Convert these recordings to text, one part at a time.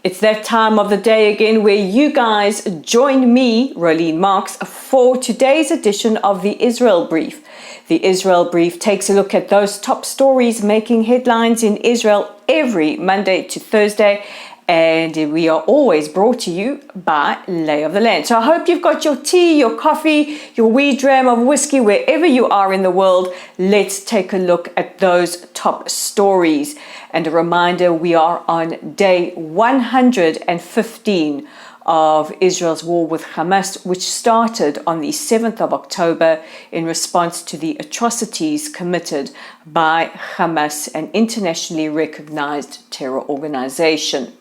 It's that time of the day again where you guys join me, Rolene Marks, for today's edition of the Israel Brief. The Israel Brief takes a look at those top stories making headlines in Israel every Monday to Thursday, and we are always brought to you by Lay of the Land. So I hope you've got your tea, your coffee, your wee dram of whiskey, wherever you are in the world. Let's take a look at those top stories. And a reminder, we are on day 115 of Israel's war with Hamas, which started on the 7th of October in response to the atrocities committed by Hamas, an internationally recognized terror organization.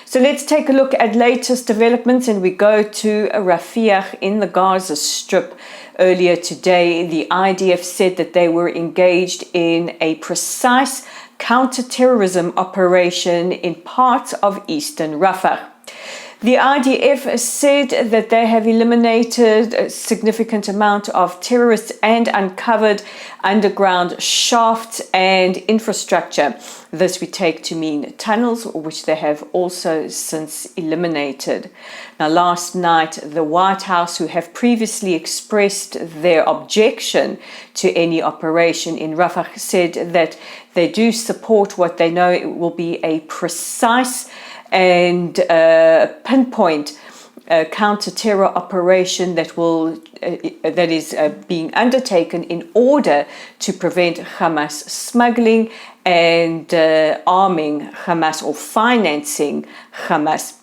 So let's take a look at latest developments, and we go to Rafah in the Gaza Strip. Earlier today, the IDF said that they were engaged in a precise counter-terrorism operation in parts of eastern Rafah. The IDF said that they have eliminated a significant amount of terrorists and uncovered underground shafts and infrastructure. This we take to mean tunnels, which they have also since eliminated. Now, last night, the White House, who have previously expressed their objection to any operation in Rafah, said that they do support what they know it will be a precise and pinpoint counter-terror operation that is being undertaken in order to prevent Hamas smuggling and arming Hamas or financing Hamas.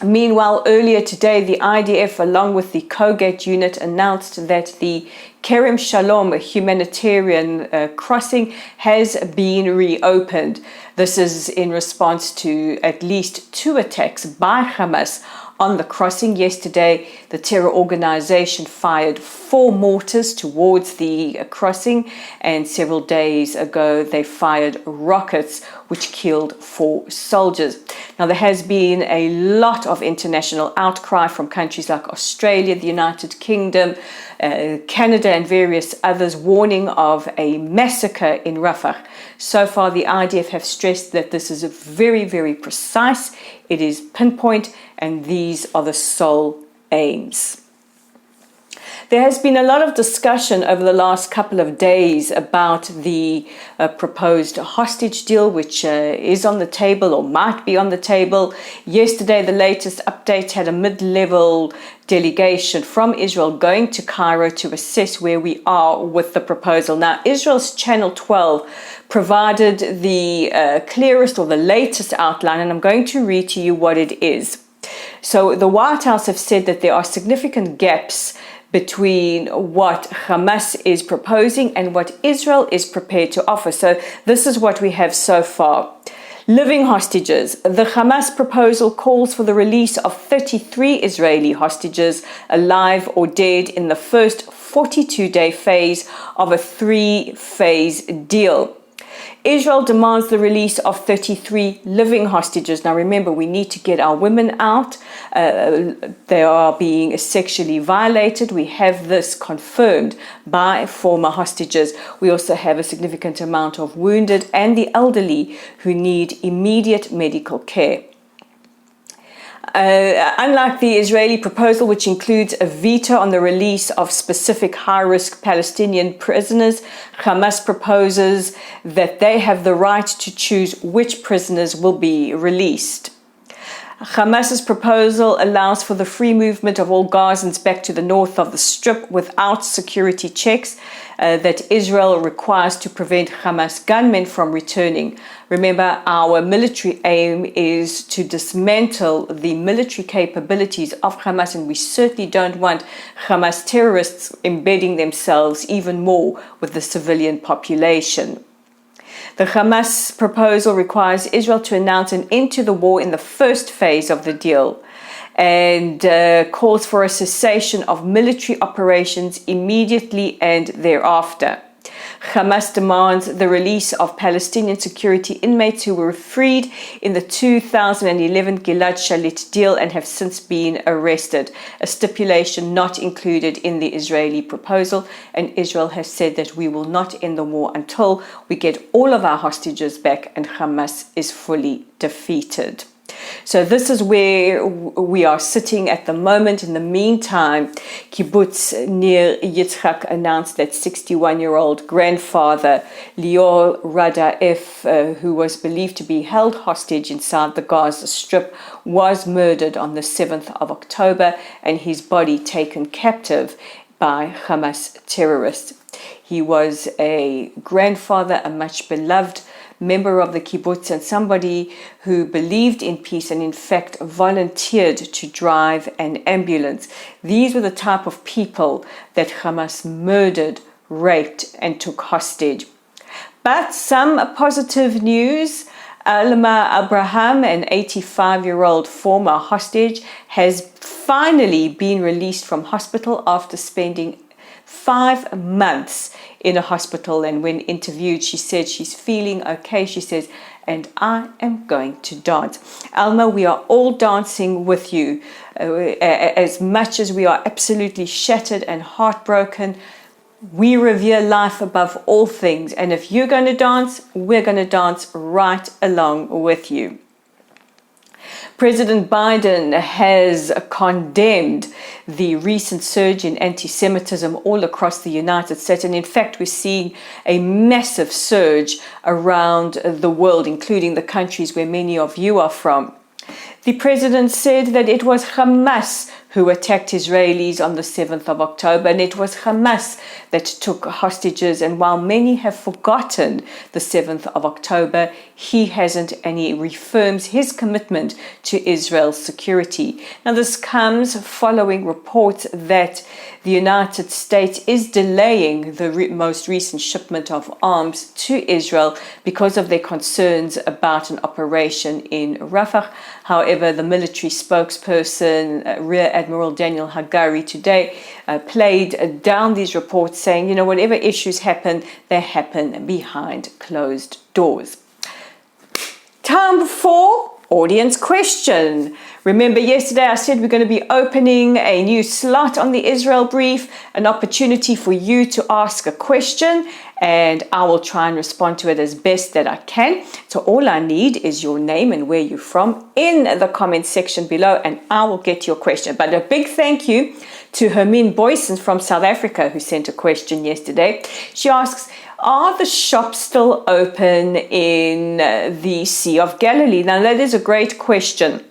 Meanwhile, earlier today, the IDF, along with the Kogate unit, announced that the Kerem Shalom humanitarian crossing has been reopened. This is in response to at least 2 attacks by Hamas on the crossing. Yesterday, the terror organization fired 4 mortars towards the crossing, and several days ago they fired rockets which killed 4 soldiers. Now, there has been a lot of international outcry from countries like Australia, the United Kingdom, Canada and various others, warning of a massacre in Rafah. So far, the IDF have stressed that this is very, very precise. It is pinpoint, and these are the sole aims. There has been a lot of discussion over the last couple of days about the proposed hostage deal, which is on the table or might be on the table. Yesterday, the latest update had a mid-level delegation from Israel going to Cairo to assess where we are with the proposal. Now, Israel's Channel 12 provided the clearest or the latest outline, and I'm going to read to you what it is. So the White House have said that there are significant gaps between what Hamas is proposing and what Israel is prepared to offer. So this is what we have so far. Living hostages. The Hamas proposal calls for the release of 33 Israeli hostages, alive or dead, in the first 42-day phase of a 3-phase deal. Israel demands the release of 33 living hostages. Now, remember, we need to get our women out. They are being sexually violated. We have this confirmed by former hostages. We also have a significant amount of wounded and the elderly who need immediate medical care. Unlike the Israeli proposal, which includes a veto on the release of specific high-risk Palestinian prisoners, Hamas proposes that they have the right to choose which prisoners will be released. Hamas's proposal allows for the free movement of all Gazans back to the north of the Strip without security checks that Israel requires to prevent Hamas gunmen from returning. Remember, our military aim is to dismantle the military capabilities of Hamas, and we certainly don't want Hamas terrorists embedding themselves even more with the civilian population. The Hamas proposal requires Israel to announce an end to the war in the first phase of the deal and calls for a cessation of military operations immediately and thereafter. Hamas demands the release of Palestinian security inmates who were freed in the 2011 Gilad Shalit deal and have since been arrested, a stipulation not included in the Israeli proposal. And Israel has said that we will not end the war until we get all of our hostages back and Hamas is fully defeated. So this is where we are sitting at the moment. In the meantime, Kibbutz Nir Yitzchak announced that 61-year-old grandfather Lior Radaef, who was believed to be held hostage inside the Gaza Strip, was murdered on the 7th of October and his body taken captive by Hamas terrorists. He was a grandfather, a much beloved member of the kibbutz, and somebody who believed in peace and in fact volunteered to drive an ambulance. These were the type of people that Hamas murdered, raped, and took hostage. But some positive news. Alma Abraham, an 85-year-old former hostage, has finally been released from hospital after spending 5 months in a hospital. And when interviewed, she said she's feeling okay. She says, and I am going to dance. Alma, we are all dancing with you. As much as we are absolutely shattered and heartbroken, we revere life above all things. And if you're going to dance, we're going to dance right along with you. President Biden has condemned the recent surge in antisemitism all across the United States. And in fact, we're seeing a massive surge around the world, including the countries where many of you are from. The president said that it was Hamas who attacked Israelis on the 7th of October, and it was Hamas that took hostages. And while many have forgotten the 7th of October, he hasn't, and he reaffirms his commitment to Israel's security. Now, this comes following reports that the United States is delaying the most recent shipment of arms to Israel because of their concerns about an operation in Rafah. However, the military spokesperson, Rear Admiral Daniel Hagari, today played down these reports, saying, whatever issues happen, they happen behind closed doors. Time for audience question. Remember, yesterday I said we're going to be opening a new slot on the Israel Brief, an opportunity for you to ask a question, and I will try and respond to it as best that I can. So all I need is your name and where you're from in the comment section below, and I will get your question. But a big thank you to Hermine Boyson from South Africa, who sent a question yesterday. She asks, are the shops still open in the Sea of Galilee? Now, that is a great question,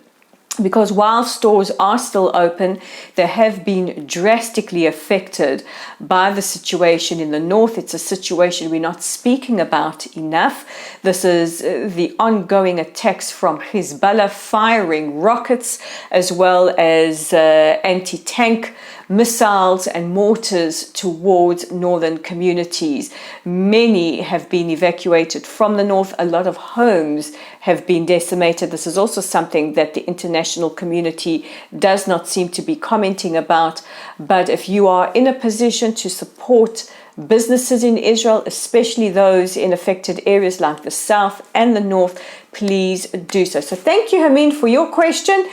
because while stores are still open, they have been drastically affected by the situation in the north. It's a situation we're not speaking about enough. This is the ongoing attacks from Hezbollah, firing rockets as well as anti-tank missiles and mortars towards northern communities. Many have been evacuated from the north. A lot of homes have been decimated. This is also something that the international community does not seem to be commenting about. But if you are in a position to support businesses in Israel, especially those in affected areas like the south and the north, please do so. So thank you, Hermine, for your question.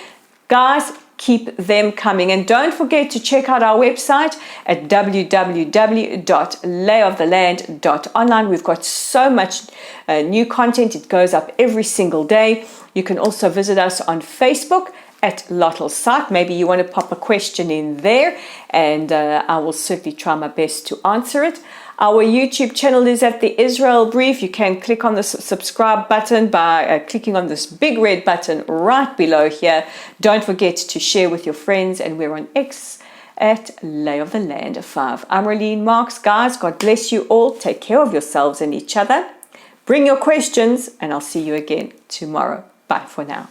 Guys, keep them coming. And don't forget to check out our website at www.layoftheland.online. We've got so much new content. It goes up every single day. You can also visit us on Facebook at Lottel's site. Maybe you want to pop a question in there, and I will certainly try my best to answer it. Our YouTube channel is at the Israel Brief. You can click on the subscribe button by clicking on this big red button right below here. Don't forget to share with your friends, and we're on X at Lay of the Land 5. I'm Raylene Marks. Guys, God bless you all. Take care of yourselves and each other. Bring your questions, and I'll see you again tomorrow. Bye for now.